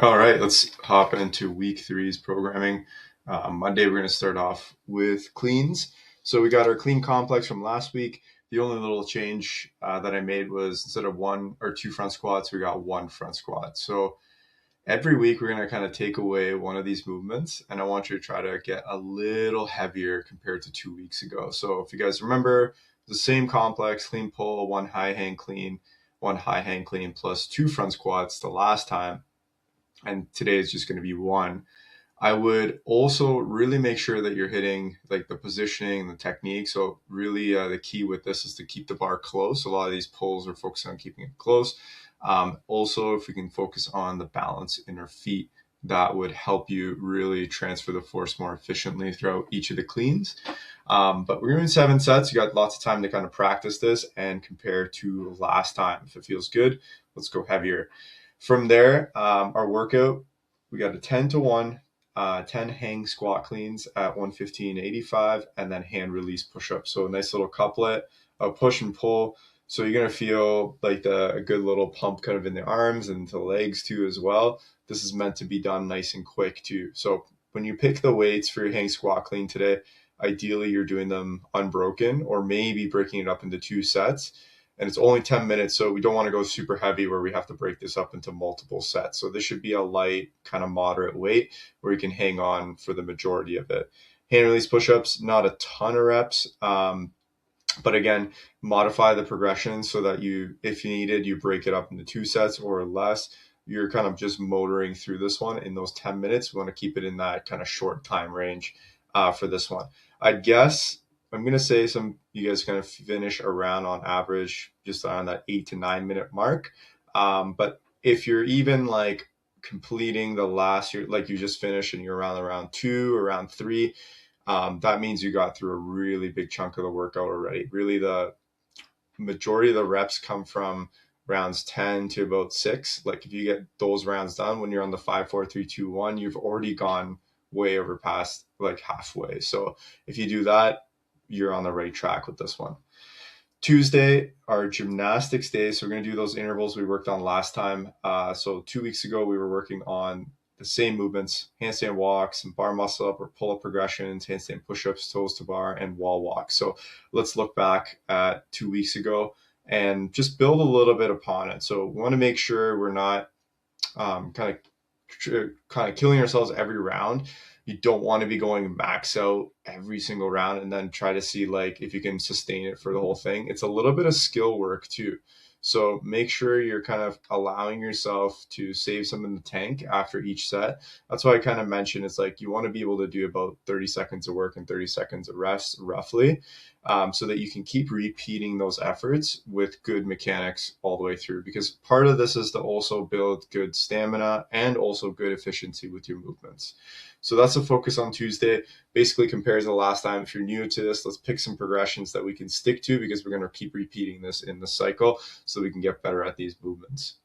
All right, let's hop into week three's programming. Monday, we're going to start off with cleans. So we got our clean complex from last week. The only little change that I made was instead of one or two front squats, we got one front squat. So every week, we're going to kind of take away one of these movements, and I want you to try to get a little heavier compared to 2 weeks ago. So if you guys remember, the same complex, clean pull, one high hang clean, plus two front squats the last time, and today is just going to be one. I would also really make sure that you're hitting like the positioning, the technique. So really, the key with this is to keep the bar close. A lot of these pulls are focused on keeping it close. Also, if we can focus on the balance in our feet, that would help you really transfer the force more efficiently throughout each of the cleans. But we're doing 7 sets. You got lots of time to kind of practice this and compare to last time. If it feels good, let's go heavier. From there, our workout, we got a 10 to 1, 10 hang squat cleans at 115.85, and then hand release push up. So a nice little couplet of push and pull. So you're going to feel like a good little pump kind of in the arms and the legs too as well. This is meant to be done nice and quick too. So when you pick the weights for your hang squat clean today, ideally you're doing them unbroken or maybe breaking it up into 2 sets, and it's only 10 minutes, so we don't want to go super heavy where we have to break this up into multiple sets. So this should be a light, kind of moderate weight where you can hang on for the majority of it. Hand release push-ups, not a ton of reps, but again, modify the progression so that you, if you needed, you break it up into 2 sets or less. You're kind of just motoring through this one in those 10 minutes. We want to keep it in that kind of short time range for this one. I guess I'm going to say you guys kind of finish around on average just around that 8 to 9 minute mark. But if you're even like completing the last year, like you just finished and you're around 2, around 3, that means you got through a really big chunk of the workout already. Really, the majority of the reps come from rounds 10 to about 6. Like if you get those rounds done when you're on the 5, 4, 3, 2, 1, you've already gone way over past like halfway. So if you do that, you're on the right track with this one. Tuesday, our gymnastics day. So we're going to do those intervals we worked on last time. So 2 weeks ago, we were working on the same movements: handstand walks, and bar muscle up or pull up progressions, handstand push-ups, toes to bar, and wall walk. So let's look back at 2 weeks ago and just build a little bit upon it. So we want to make sure we're not kind of killing ourselves every round. You don't want to be going max out every single round and then try to see like if you can sustain it for the whole thing. It's a little bit of skill work too. So make sure you're kind of allowing yourself to save some in the tank after each set. That's why I kind of mentioned it's like you want to be able to do about 30 seconds of work and 30 seconds of rest roughly, so that you can keep repeating those efforts with good mechanics all the way through. Because part of this is to also build good stamina and also good efficiency with your movements. So that's a focus on Tuesday. Basically compares to the last time. If you're new to this, let's pick some progressions that we can stick to because we're going to keep repeating this in the cycle so we can get better at these movements.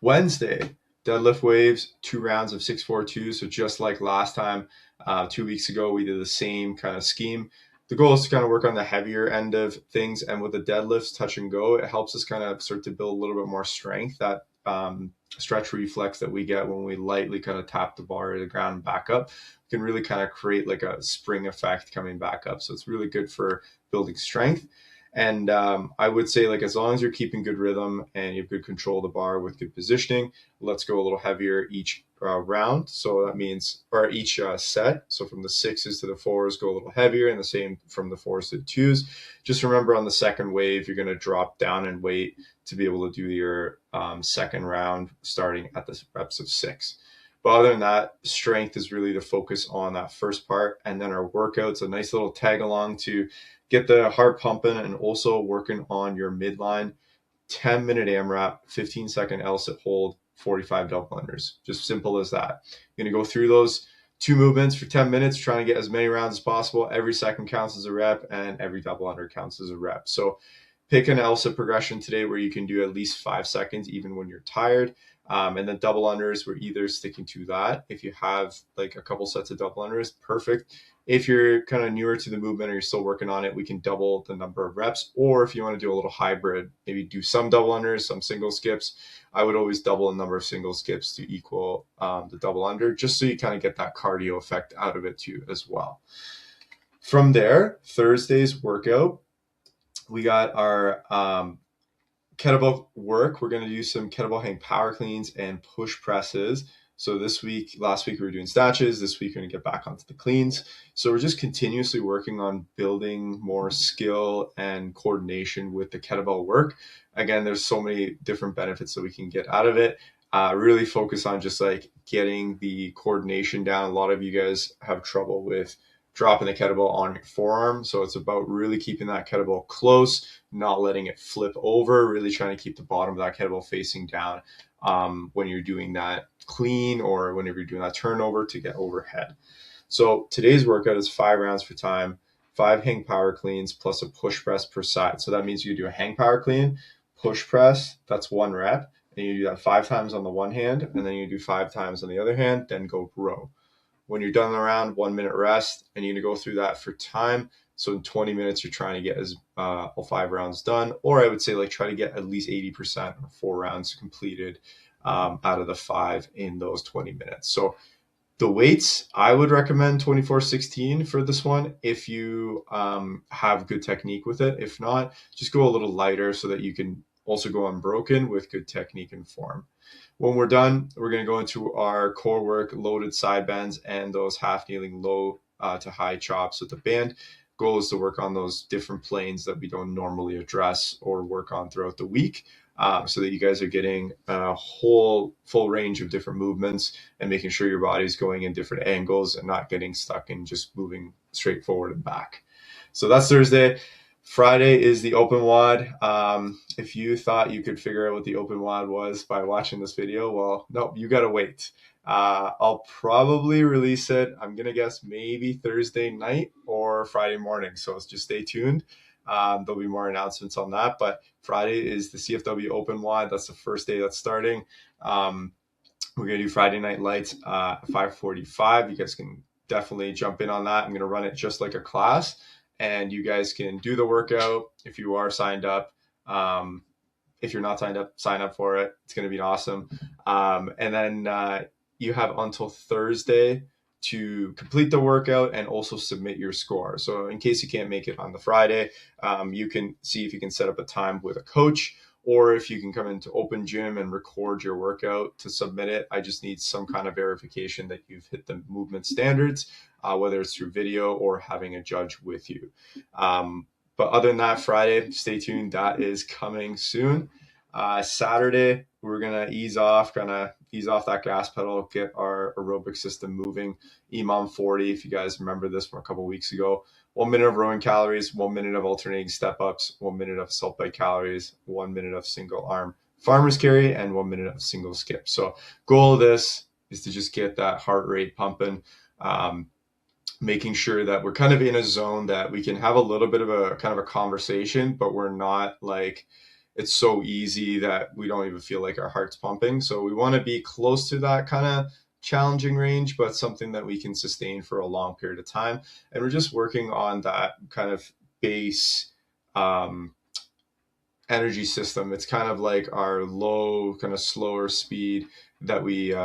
Wednesday, deadlift waves, 2 rounds of 642. So just like last time, 2 weeks ago, we did the same kind of scheme. The goal is to kind of work on the heavier end of things. And with the deadlifts, touch and go, it helps us kind of start to build a little bit more strength, that stretch reflex that we get when we lightly kind of tap the bar to the ground and back up. We can really kind of create like a spring effect coming back up. So it's really good for building strength. And I would say, like, as long as you're keeping good rhythm and you have good control of the bar with good positioning, let's go a little heavier each round. So that means, or each set. So from the 6s to the 4s, go a little heavier, and the same from the 4s to the 2s. Just remember on the second wave, you're going to drop down in weight to be able to do your second round starting at the reps of 6. But other than that, strength is really the focus on that first part. And then our workouts, a nice little tag along to get the heart pumping and also working on your midline. 10-minute AMRAP, 15-second L-sit hold, 45 double unders. Just simple as that. You're going to go through those 2 movements for 10 minutes, trying to get as many rounds as possible. Every second counts as a rep, and every double under counts as a rep. So Pick an ELSA progression today where you can do at least 5 seconds even when you're tired. And then double unders, we're either sticking to that. If you have like a couple sets of double unders, perfect. If you're kind of newer to the movement or you're still working on it, we can double the number of reps. Or if you want to do a little hybrid, maybe do some double unders, some single skips. I would always double the number of single skips to equal the double under, just so you kind of get that cardio effect out of it too as well. From there, Thursday's workout, we got our kettlebell work. We're going to do some kettlebell hang power cleans and push presses. So last week we were doing snatches. This week we're going to get back onto the cleans. So we're just continuously working on building more skill and coordination with the kettlebell work. Again, there's so many different benefits that we can get out of it. Really focus on just like getting the coordination down. A lot of you guys have trouble with dropping the kettlebell on your forearm. So it's about really keeping that kettlebell close, not letting it flip over, really trying to keep the bottom of that kettlebell facing down when you're doing that clean or whenever you're doing that turnover to get overhead. So today's workout is 5 rounds for time, 5 hang power cleans plus a push press per side. So that means you do a hang power clean, push press, that's 1 rep, and you do that 5 times on the one hand, and then you do 5 times on the other hand, then go row. When you're done the round, 1 minute rest, and you're going to go through that for time. So in 20 minutes, you're trying to get all 5 rounds done, or I would say like try to get at least 80% or 4 rounds completed out of the 5 in those 20 minutes. So the weights, I would recommend 24-16 for this one if you have good technique with it. If not, just go a little lighter so that you can also go unbroken with good technique and form. When we're done, we're going to go into our core work, loaded side bends, and those half kneeling low to high chops with the band. Goal is to work on those different planes that we don't normally address or work on throughout the week, so that you guys are getting a full range of different movements and making sure your body's going in different angles and not getting stuck in just moving straight forward and back. So that's Thursday. Friday is the open WOD. If you thought you could figure out what the open WOD was by watching this video, well, no, you got to wait. I'll probably release it, I'm going to guess maybe Thursday night or Friday morning. So just stay tuned. There'll be more announcements on that, but Friday is the CFW open WOD. That's the first day that's starting. We're going to do Friday night lights at 5:45. You guys can definitely jump in on that. I'm going to run it just like a class, and you guys can do the workout if you are signed up. If you're not signed up, sign up for it. It's going to be awesome. And then you have until Thursday to complete the workout and also submit your score. So in case you can't make it on the Friday, you can see if you can set up a time with a coach, or if you can come into open gym and record your workout to submit it. I just need some kind of verification that you've hit the movement standards, whether it's through video or having a judge with you. But other than that, Friday, stay tuned. That is coming soon. Saturday, we're going to ease off that gas pedal, get our aerobic system moving. EMOM 40, if you guys remember this from a couple of weeks ago. 1 minute of rowing calories, 1 minute of alternating step-ups, 1 minute of assault bike calories, 1 minute of single arm farmer's carry, and 1 minute of single skip. So goal of this is to just get that heart rate pumping, making sure that we're kind of in a zone that we can have a little bit of a kind of a conversation, but we're not like, it's so easy that we don't even feel like our heart's pumping. So we want to be close to that kind of challenging range, but something that we can sustain for a long period of time. And we're just working on that kind of base energy system. It's kind of like our low, kind of slower speed that we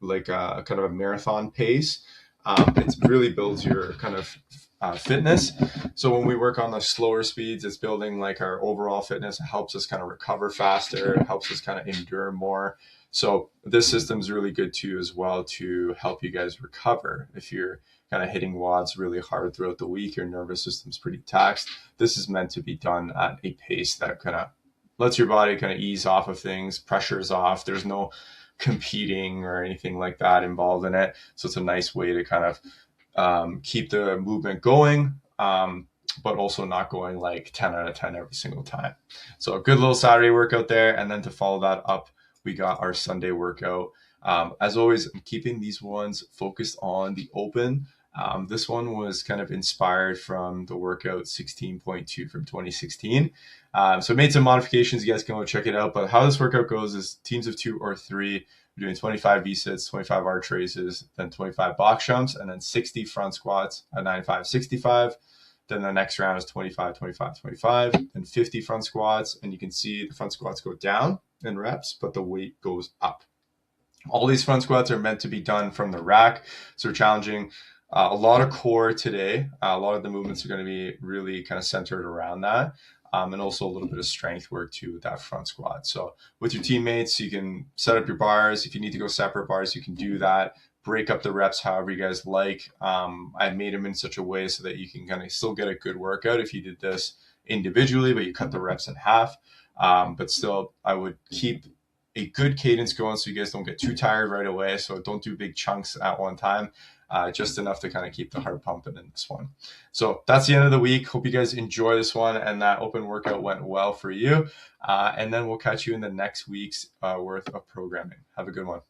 like kind of a marathon pace. It really builds your kind of fitness. So when we work on the slower speeds, it's building like our overall fitness. It helps us kind of recover faster. It helps us kind of endure more. So this system is really good too as well to help you guys recover. If you're kind of hitting WODs really hard throughout the week, your nervous system's pretty taxed. This is meant to be done at a pace that kind of lets your body kind of ease off of things. Pressure's off. There's no competing or anything like that involved in it. So it's a nice way to kind of keep the movement going, but also not going like 10 out of 10 every single time. So a good little Saturday workout there. And then to follow that up, we got our Sunday workout. As always, I'm keeping these ones focused on the open This one was kind of inspired from the workout 16.2 from 2016. So I made some modifications. You guys can go check it out. But how this workout goes is teams of 2 or 3. We're doing 25 V-sits, 25 arch raises, then 25 box jumps, and then 60 front squats at 95, 65. Then the next round is 25, 25, 25, and 50 front squats. And you can see the front squats go down in reps, but the weight goes up. All these front squats are meant to be done from the rack. So we're challenging a lot of core today. A lot of the movements are going to be really kind of centered around that. And also a little bit of strength work too with that front squat. So with your teammates, you can set up your bars. If you need to go separate bars, you can do that. Break up the reps however you guys like. I made them in such a way so that you can kind of still get a good workout if you did this individually, but you cut the reps in half. But still, I would keep a good cadence going so you guys don't get too tired right away. So don't do big chunks at one time. Just enough to kind of keep the heart pumping in this one. So that's the end of the week. Hope you guys enjoy this one and that open workout went well for you. And then we'll catch you in the next week's worth of programming. Have a good one.